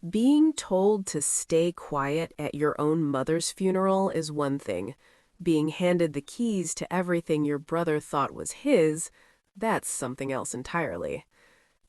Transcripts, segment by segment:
Being told to stay quiet at your own mother's funeral is one thing. Being handed the keys to everything your brother thought was his, that's something else entirely.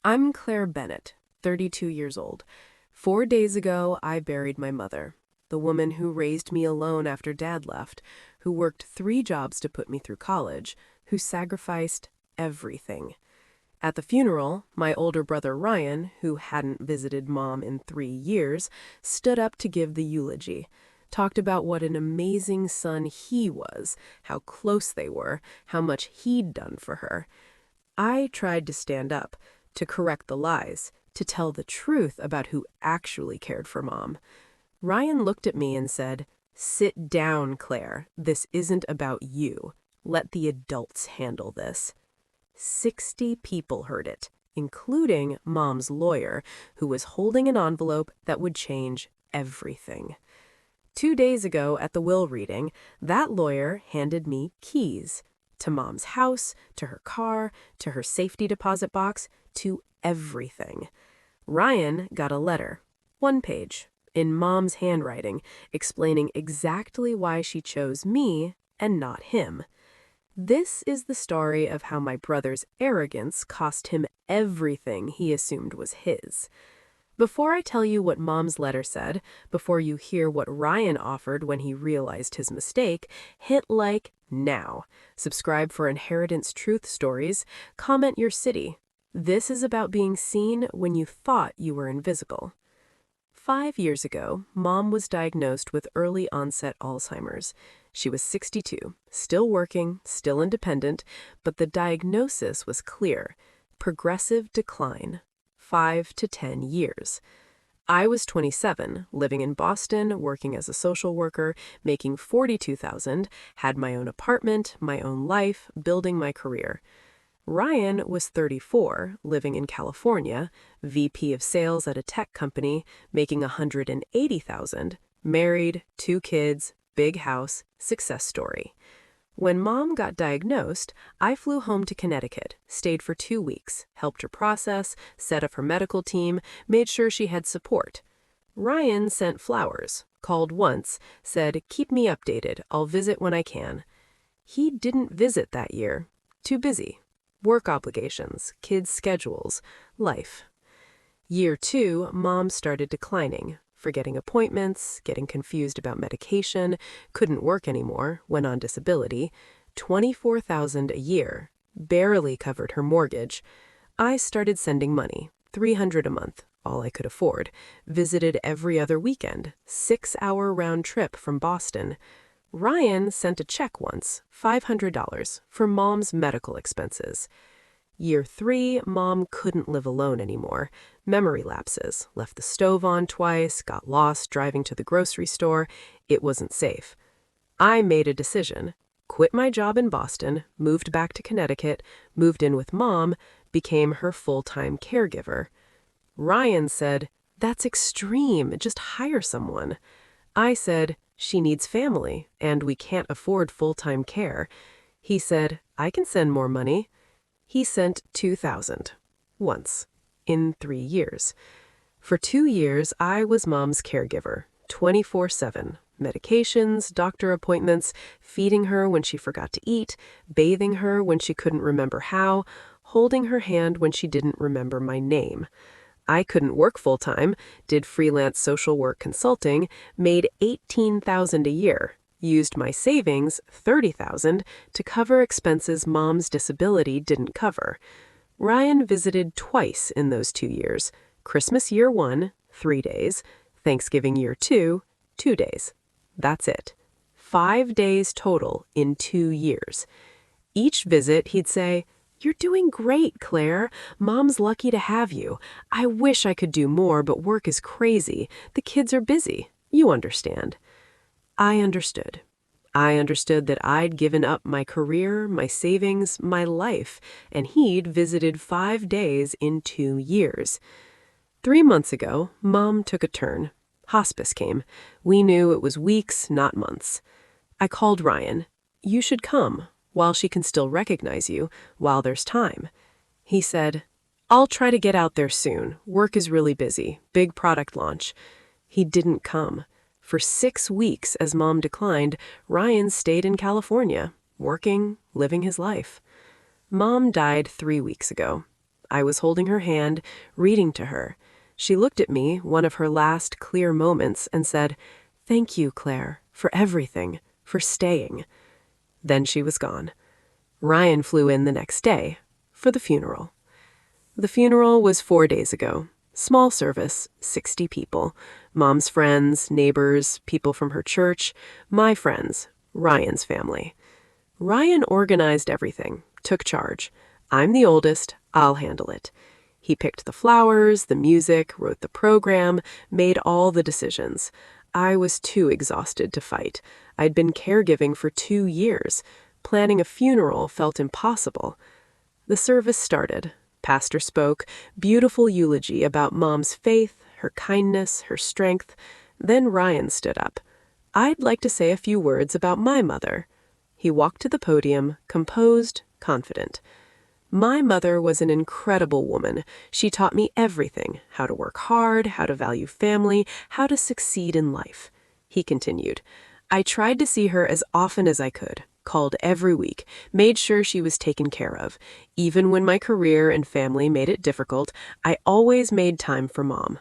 I'm Claire Bennett, 32 years old. 4 days ago, I buried my mother, the woman who raised me alone after Dad left, who worked 3 jobs to put me through college, who sacrificed everything. At the funeral, my older brother Ryan, who hadn't visited Mom in 3 years, stood up to give the eulogy, talked about what an amazing son he was, how close they were, how much he'd done for her. I tried to stand up, to correct the lies, to tell the truth about who actually cared for Mom. Ryan looked at me and said, "Sit down, Claire. This isn't about you. Let the adults handle this." 60 people heard it, including Mom's lawyer, who was holding an envelope that would change everything. 2 days ago at the will reading, that lawyer handed me keys to Mom's house, to her car, to her safety deposit box, to everything. Ryan got a letter, 1 page, in Mom's handwriting, explaining exactly why she chose me and not him. This is the story of how my brother's arrogance cost him everything he assumed was his. Before I tell you what Mom's letter said, before you hear what Ryan offered when he realized his mistake, hit like now. Subscribe for Inheritance Truth Stories. Comment your city. This is about being seen when you thought you were invisible. 5 years ago, Mom was diagnosed with early onset Alzheimer's. She was 62, still working, still independent, but the diagnosis was clear: progressive decline, 5 to 10 years. I was 27, living in Boston, working as a social worker, making $42,000, had my own apartment, my own life, building my career. Ryan was 34, living in California, VP of sales at a tech company, making $180,000, married, 2 kids, big house, success story. When Mom got diagnosed, I flew home to Connecticut, stayed for 2 weeks, helped her process, set up her medical team, made sure she had support. Ryan sent flowers, called once, said, "Keep me updated, I'll visit when I can." He didn't visit that year. Too busy. Work obligations, kids' schedules, life. Year 2, Mom started declining, forgetting appointments, getting confused about medication, couldn't work anymore, went on disability, $24,000 a year, barely covered her mortgage. I started sending money, $300 a month, all I could afford, visited every other weekend, 6-hour round trip from Boston. Ryan sent a check once, $500, for Mom's medical expenses. Year 3, Mom couldn't live alone anymore. Memory lapses, left the stove on twice, got lost driving to the grocery store. It wasn't safe. I made a decision. Quit my job in Boston, moved back to Connecticut, moved in with Mom, became her full-time caregiver. Ryan said, "That's extreme, just hire someone." I said, "She needs family, and we can't afford full-time care." He said, "I can send more money." He sent $2,000, once, in 3 years. For 2 years, I was Mom's caregiver, 24/7. Medications, doctor appointments, feeding her when she forgot to eat, bathing her when she couldn't remember how, holding her hand when she didn't remember my name. I couldn't work full-time, did freelance social work consulting, made $18,000 a year, used my savings, $30,000, to cover expenses Mom's disability didn't cover. Ryan visited twice in those 2 years. Christmas year 1, 3 days. Thanksgiving year 2, 2 days. That's it. 5 days total in 2 years. Each visit, he'd say, "You're doing great, Claire. Mom's lucky to have you. I wish I could do more, but work is crazy. The kids are busy. You understand." I understood. I understood that I'd given up my career, my savings, my life, and he'd visited 5 days in 2 years. 3 months ago, Mom took a turn. Hospice came. We knew it was weeks, not months. I called Ryan. "You should come, while she can still recognize you, while there's time." He said, I'll try to get out there soon. Work is really busy. Big product launch. He didn't come. For 6 weeks, as Mom declined, Ryan stayed in California, working, living his life. Mom died 3 weeks ago. I was holding her hand, reading to her. She looked at me, one of her last clear moments, and said, "Thank you, Claire, for everything, for staying." Then she was gone. Ryan flew in the next day for the funeral. The funeral was 4 days ago. Small service, 60 people. Mom's friends, neighbors, people from her church, my friends, Ryan's family. Ryan organized everything, took charge. I'm the oldest, I'll handle it. He picked the flowers, the music, wrote the program, made all the decisions. I was too exhausted to fight. I'd been caregiving for 2 years. Planning a funeral felt impossible. The service started. Pastor spoke, beautiful eulogy about Mom's faith, her kindness, her strength. Then Ryan stood up. "I'd like to say a few words about my mother." He walked to the podium, composed, confident. "My mother was an incredible woman. She taught me everything, how to work hard, how to value family, how to succeed in life." He continued, "I tried to see her as often as I could. Called every week, made sure she was taken care of. Even when my career and family made it difficult, I always made time for Mom."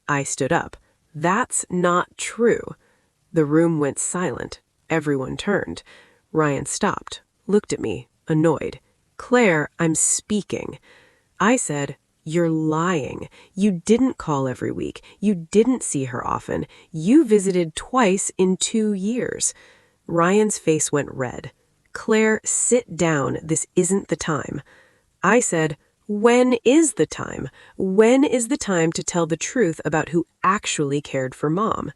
I stood up. "That's not true." The room went silent. Everyone turned. Ryan stopped, looked at me, annoyed. "Claire, I'm speaking." I said, "You're lying. You didn't call every week. You didn't see her often. You visited twice in 2 years." Ryan's face went red. "Claire, sit down. This isn't the time." I said, "When is the time? When is the time to tell the truth about who actually cared for Mom?"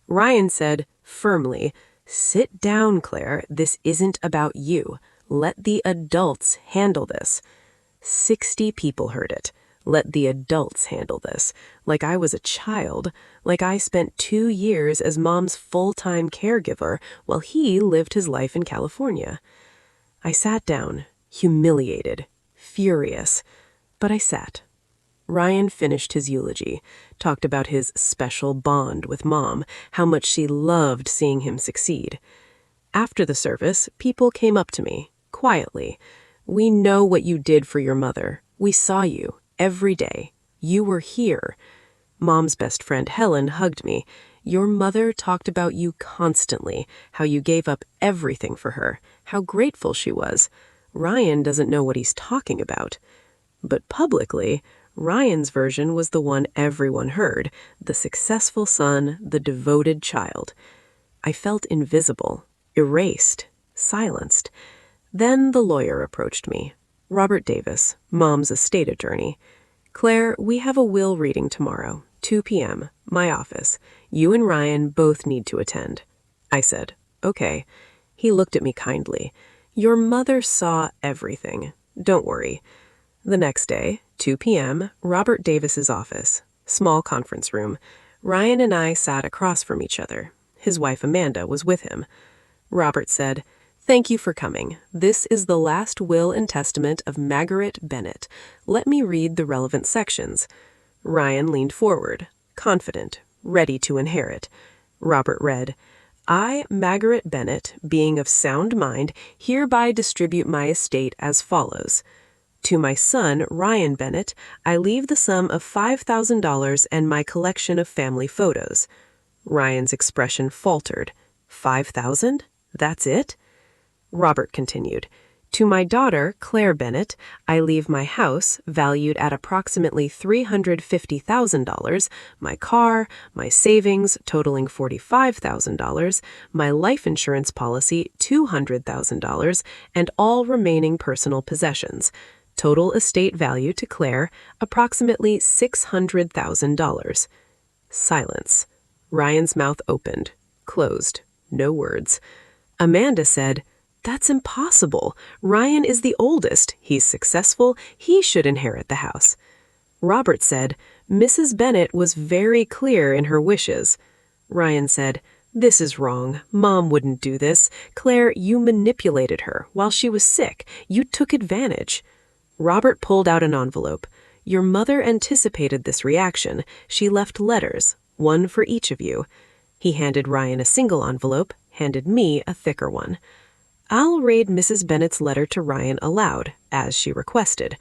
Ryan said, firmly, "Sit down, Claire. This isn't about you. Let the adults handle this." 60 people heard it. Let the adults handle this. Like I was a child. Like I spent 2 years as Mom's full-time caregiver while he lived his life in California. I sat down, humiliated, furious. But I sat. Ryan finished his eulogy, talked about his special bond with Mom, how much she loved seeing him succeed. After the service, people came up to me, quietly. "We know what you did for your mother. We saw you. Every day. You were here." Mom's best friend Helen hugged me. "Your mother talked about you constantly, how you gave up everything for her, how grateful she was. Ryan doesn't know what he's talking about." But publicly, Ryan's version was the one everyone heard, the successful son, the devoted child. I felt invisible, erased, silenced. Then the lawyer approached me. Robert Davis, Mom's estate attorney. "Claire, we have a will reading tomorrow, 2 p.m., my office. You and Ryan both need to attend." I said, "Okay." He looked at me kindly. "Your mother saw everything. Don't worry." The next day, 2 p.m., Robert Davis's office, small conference room. Ryan and I sat across from each other. His wife Amanda was with him. Robert said, "Thank you for coming. This is the last will and testament of Margaret Bennett. Let me read the relevant sections." Ryan leaned forward, confident, ready to inherit. Robert read, "I, Margaret Bennett, being of sound mind, hereby distribute my estate as follows. To my son, Ryan Bennett, I leave the sum of $5,000 and my collection of family photos." Ryan's expression faltered. "5,000? That's it?" Robert continued, "To my daughter, Claire Bennett, I leave my house, valued at approximately $350,000, my car, my savings, totaling $45,000, my life insurance policy, $200,000, and all remaining personal possessions. Total estate value to Claire, approximately $600,000. Silence. Ryan's mouth opened, closed, no words. Amanda said, "That's impossible. Ryan is the oldest. He's successful. He should inherit the house." Robert said, "Mrs. Bennett was very clear in her wishes." Ryan said, "This is wrong. Mom wouldn't do this. Claire, you manipulated her while she was sick. You took advantage." Robert pulled out an envelope. Your mother anticipated this reaction. She left letters, one for each of you. He handed Ryan a single envelope, handed me a thicker one. I'll read Mrs. Bennet's letter to Ryan aloud, as she requested.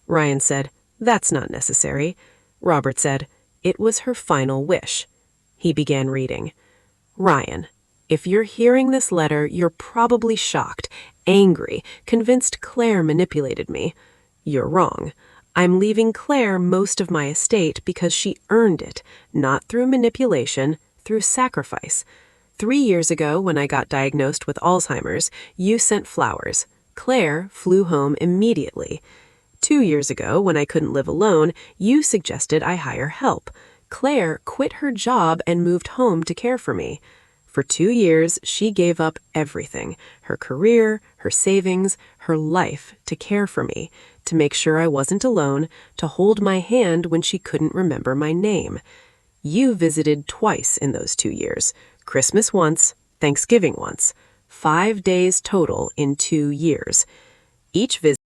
Ryan said, "That's not necessary." Robert said, "It was her final wish." He began reading. "Ryan, if you're hearing this letter, you're probably shocked, angry, convinced Claire manipulated me. You're wrong. I'm leaving Claire most of my estate because she earned it, not through manipulation, through sacrifice. 3 years ago, when I got diagnosed with Alzheimer's, you sent flowers. Claire flew home immediately. 2 years ago, when I couldn't live alone, you suggested I hire help. Claire quit her job and moved home to care for me. For 2 years, she gave up everything, her career, her savings, her life, to care for me, to make sure I wasn't alone, to hold my hand when she couldn't remember my name. You visited twice in those 2 years, Christmas once, Thanksgiving once, 5 days total in 2 years. Each visit